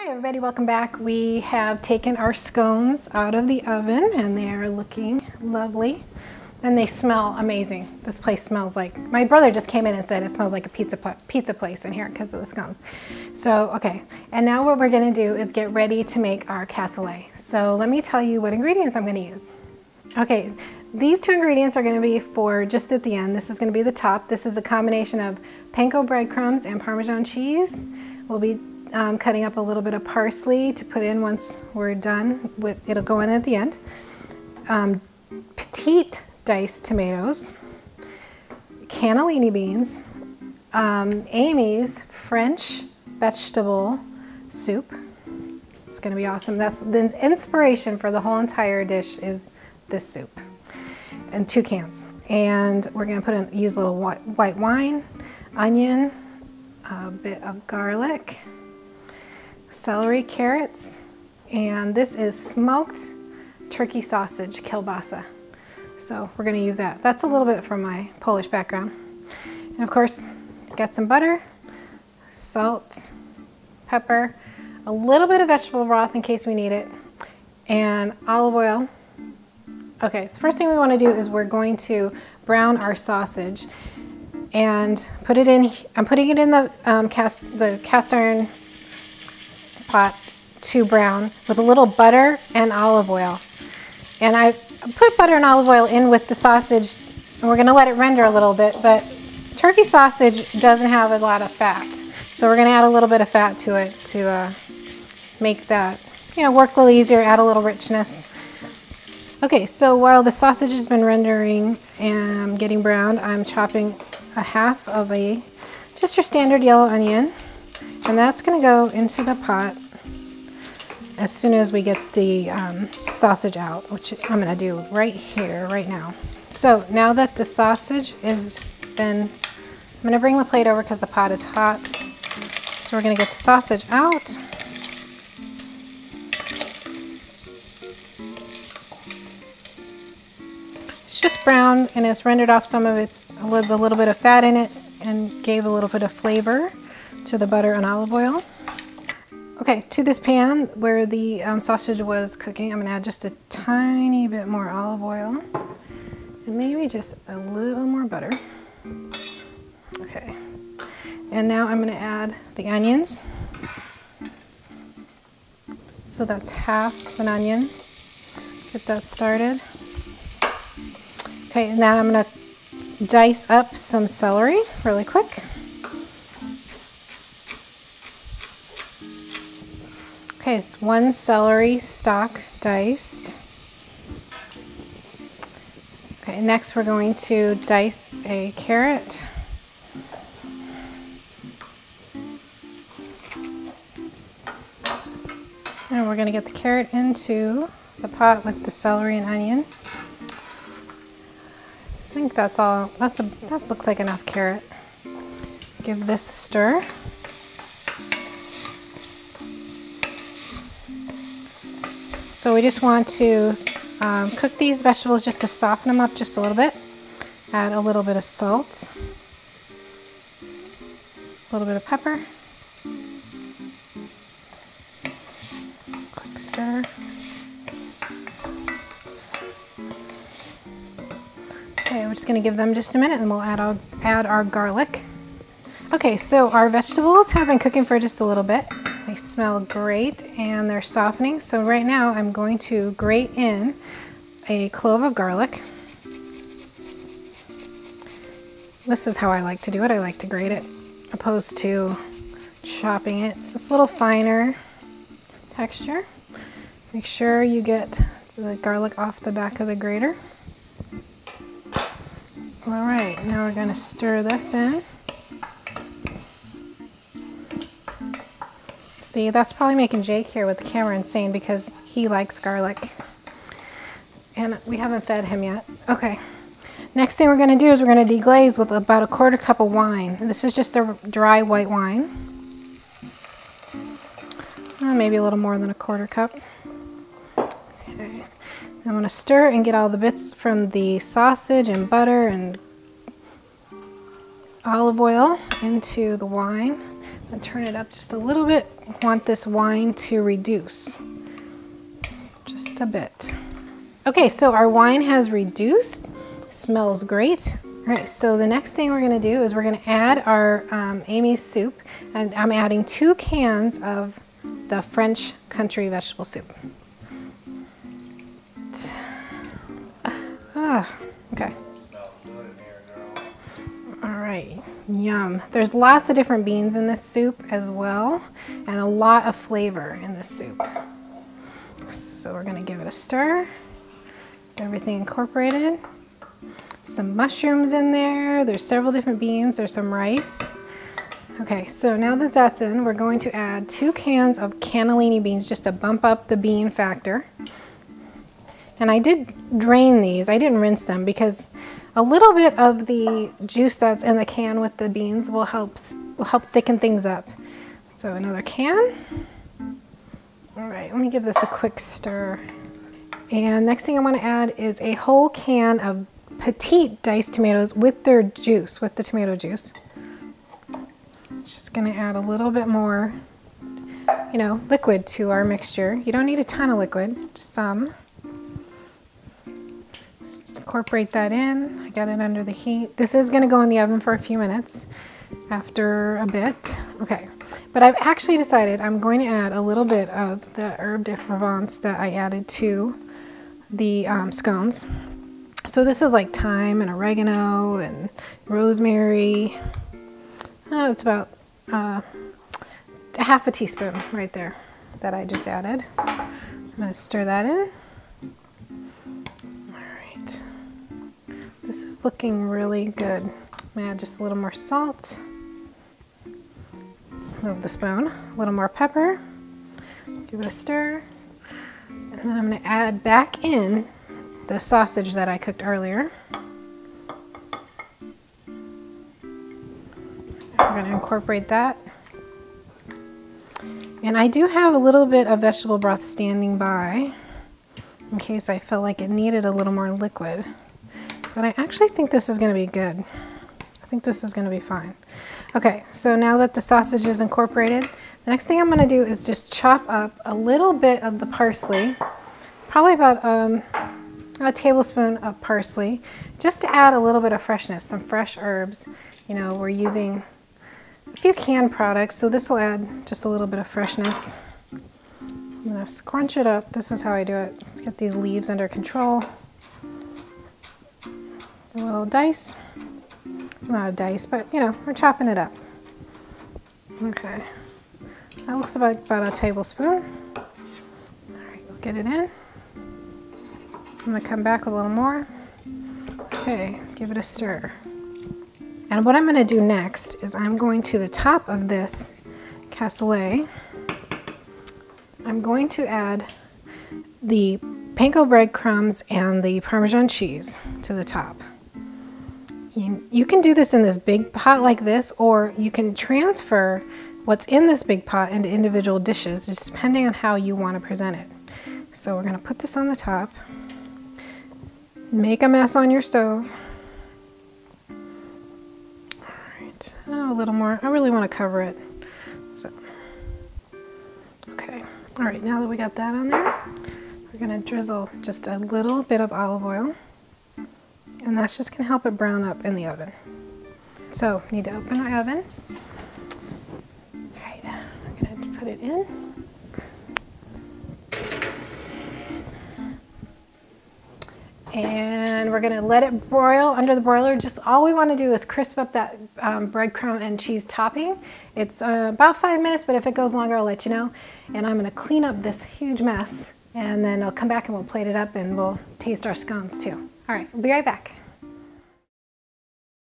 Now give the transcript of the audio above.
Hi everybody, welcome back. We have taken our scones out of the oven and they are looking lovely and they smell amazing. This place smells like, my brother just came in and said it smells like a pizza place in here because of the scones. So, okay, and now what we're gonna do is get ready to make our cassoulet. So let me tell you what ingredients I'm gonna use. Okay, these two ingredients are gonna be for just at the end. This is gonna be the top. This is a combination of panko breadcrumbs and Parmesan cheese. We'll be cutting up a little bit of parsley to put in once we're done with, it'll go in at the end. Petite diced tomatoes, cannellini beans, Amy's French vegetable soup. It's gonna be awesome. That's the inspiration for the whole entire dish is this soup. And 2 cans. And we're gonna use a little white wine, onion, a bit of garlic, celery, carrots, and this is smoked turkey sausage kielbasa. So we're going to use that. That's a little bit from my Polish background. And of course, got some butter, salt, pepper, a little bit of vegetable broth in case we need it, and olive oil. Okay, so first thing we want to do is we're going to brown our sausage and put it in. I'm putting it in the cast iron pot to brown with a little butter and olive oil. And I put butter and olive oil in with the sausage, and we're going to let it render a little bit, but turkey sausage doesn't have a lot of fat. So we're going to add a little bit of fat to it to make that, work a little easier, add a little richness. Okay, so while the sausage has been rendering and getting browned, I'm chopping a half of just your standard yellow onion, and that's going to go into the pot as soon as we get the sausage out, which I'm going to do right here, right now. So now that the sausage has been, I'm going to bring the plate over because the pot is hot. So we're going to get the sausage out. It's just brown and it's rendered off some of a little bit of fat in it and gave a little bit of flavor to the butter and olive oil. Okay, to this pan where the sausage was cooking, I'm going to add just a tiny bit more olive oil and maybe just a little more butter. Okay, and now I'm going to add the onions. So that's half an onion. Get that started. Okay, now I'm going to dice up some celery really quick. Okay, it's 1 celery stalk diced. Okay, next we're going to dice a carrot. And we're going to get the carrot into the pot with the celery and onion. I think that's all. That looks like enough carrot. Give this a stir. So we just want to cook these vegetables just to soften them up just a little bit. Add a little bit of salt, a little bit of pepper, quick stir. Okay, we're just going to give them just a minute and we'll add our garlic. Okay, so our vegetables have been cooking for just a little bit. They smell great and they're softening. So right now I'm going to grate in a clove of garlic. This is how I like to do it. I like to grate it opposed to chopping it. It's a little finer texture. Make sure you get the garlic off the back of the grater. All right, now we're going to stir this in. See, that's probably making Jake here with the camera insane because he likes garlic. And we haven't fed him yet. Okay. Next thing we're going to do is we're going to deglaze with about a 1/4 cup of wine. This is just a dry white wine. Maybe a little more than a 1/4 cup. Okay. I'm going to stir and get all the bits from the sausage and butter and olive oil into the wine. And turn it up just a little bit. I want this wine to reduce just a bit. Okay, so our wine has reduced. Smells great. All right, so the next thing we're gonna do is we're gonna add our Amy's soup, and I'm adding 2 cans of the French country vegetable soup. Okay. All right, yum. There's lots of different beans in this soup as well, and a lot of flavor in this soup. So we're gonna give it a stir. Get everything incorporated. Some mushrooms in there. There's several different beans. There's some rice. Okay, so now that that's in, we're going to add 2 cans of cannellini beans just to bump up the bean factor. And I did drain these. I didn't rinse them because a little bit of the juice that's in the can with the beans will help thicken things up. So another can. All right, let me give this a quick stir. And next thing I want to add is a whole can of petite diced tomatoes with their juice, with the tomato juice. It's just going to add a little bit more, you know, liquid to our mixture. You don't need a ton of liquid, just some. Just incorporate that in. I got it under the heat. This is going to go in the oven for a few minutes after a bit. Okay, but I've actually decided I'm going to add a little bit of the herb de Provence that I added to the scones. So this is like thyme and oregano and rosemary. It's about a half a teaspoon right there that I just added. I'm going to stir that in. This is looking really good. I'm gonna add just a little more salt. Move the spoon. A little more pepper. Give it a stir. And then I'm gonna add back in the sausage that I cooked earlier. We're gonna incorporate that. And I do have a little bit of vegetable broth standing by in case I felt like it needed a little more liquid. But I actually think this is going to be good. I think this is going to be fine. Okay, so now that the sausage is incorporated, the next thing I'm going to do is just chop up a little bit of the parsley, probably about a tablespoon of parsley, just to add a little bit of freshness, some fresh herbs. You know, we're using a few canned products, so this will add just a little bit of freshness. I'm going to scrunch it up. This is how I do it. Let's get these leaves under control. A little dice, not a dice, but you know, we're chopping it up. Okay, that looks about a tablespoon. All right, we'll get it in. I'm gonna come back a little more. Okay, give it a stir. And what I'm gonna do next is I'm going to the top of this cassoulet. I'm going to add the panko breadcrumbs and the Parmesan cheese to the top. You can do this in this big pot like this, or you can transfer what's in this big pot into individual dishes, just depending on how you want to present it. So we're going to put this on the top. Make a mess on your stove. All right, oh, a little more. I really want to cover it. So, okay. All right, now that we got that on there, we're going to drizzle just a little bit of olive oil. And that's just going to help it brown up in the oven. So, need to open our oven. All right, I'm going to put it in. And we're going to let it broil under the broiler. Just all we want to do is crisp up that breadcrumb and cheese topping. It's about 5 minutes, but if it goes longer, I'll let you know. And I'm going to clean up this huge mess, and then I'll come back and we'll plate it up and we'll taste our scones too. All right, we'll be right back.